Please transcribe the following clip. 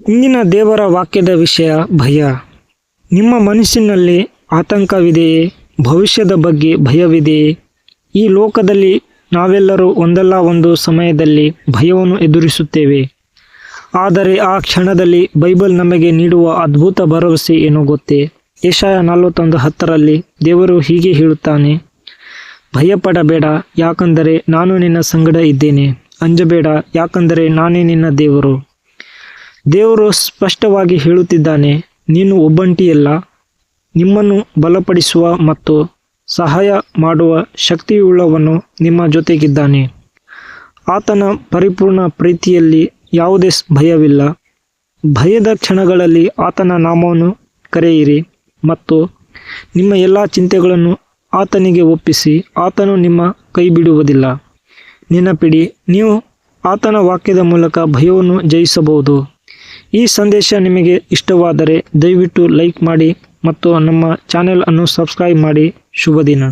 ಇಂದಿನ ದೇವರ ವಾಕ್ಯದ ವಿಷಯ ಭಯ. ನಿಮ್ಮ ಮನಸ್ಸಿನಲ್ಲಿ ಆತಂಕವಿದೆಯೇ? ಭವಿಷ್ಯದ ಬಗ್ಗೆ ಭಯವಿದೆಯೇ? ಈ ಲೋಕದಲ್ಲಿ ನಾವೆಲ್ಲರೂ ಒಂದಲ್ಲ ಒಂದು ಸಮಯದಲ್ಲಿ ಭಯವನ್ನು ಎದುರಿಸುತ್ತೇವೆ. ಆದರೆ ಆ ಕ್ಷಣದಲ್ಲಿ ಬೈಬಲ್ ನಮಗೆ ನೀಡುವ ಅದ್ಭುತ ಭರವಸೆ ಏನು ಗೊತ್ತೇ? ಯೆಶಾಯ 41:10 ದೇವರು ಹೀಗೆ ಹೇಳುತ್ತಾನೆ, ಭಯಪಡಬೇಡ, ಯಾಕಂದರೆ ನಾನು ನಿನ್ನ ಸಂಗಡ ಇದ್ದೇನೆ. ಅಂಜಬೇಡ, ಯಾಕಂದರೆ ನಾನೇ ನಿನ್ನ ದೇವರು. ದೇವರು ಸ್ಪಷ್ಟವಾಗಿ ಹೇಳುತ್ತಿದ್ದಾನೆ, ನೀನು ಒಬ್ಬಂಟಿಯಲ್ಲ. ನಿಮ್ಮನ್ನು ಬಲಪಡಿಸುವ ಮತ್ತು ಸಹಾಯ ಮಾಡುವ ಶಕ್ತಿಯುಳ್ಳವನು ನಿಮ್ಮ ಜೊತೆಗಿದ್ದಾನೆ. ಆತನ ಪರಿಪೂರ್ಣ ಪ್ರೀತಿಯಲ್ಲಿ ಯಾವುದೇ ಭಯವಿಲ್ಲ. ಭಯದ ಕ್ಷಣಗಳಲ್ಲಿ ಆತನ ನಾಮವನ್ನು ಕರೆಯಿರಿ ಮತ್ತು ನಿಮ್ಮ ಎಲ್ಲ ಚಿಂತೆಗಳನ್ನು ಆತನಿಗೆ ಒಪ್ಪಿಸಿ. ಆತನು ನಿಮ್ಮ ಕೈ ಬಿಡುವುದಿಲ್ಲ. ನೆನಪಿಡಿ, ನೀವು ಆತನ ವಾಕ್ಯದ ಮೂಲಕ ಭಯವನ್ನು ಜಯಿಸಬಹುದು. ಈ ಸಂದೇಶ ನಿಮಗೆ ಇಷ್ಟವಾದರೆ ದಯವಿಟ್ಟು ಲೈಕ್ ಮಾಡಿ ಮತ್ತು ನಮ್ಮ ಚಾನೆಲ್ ಅನ್ನು ಸಬ್ಸ್ಕ್ರೈಬ್ ಮಾಡಿ. ಶುಭ ದಿನ.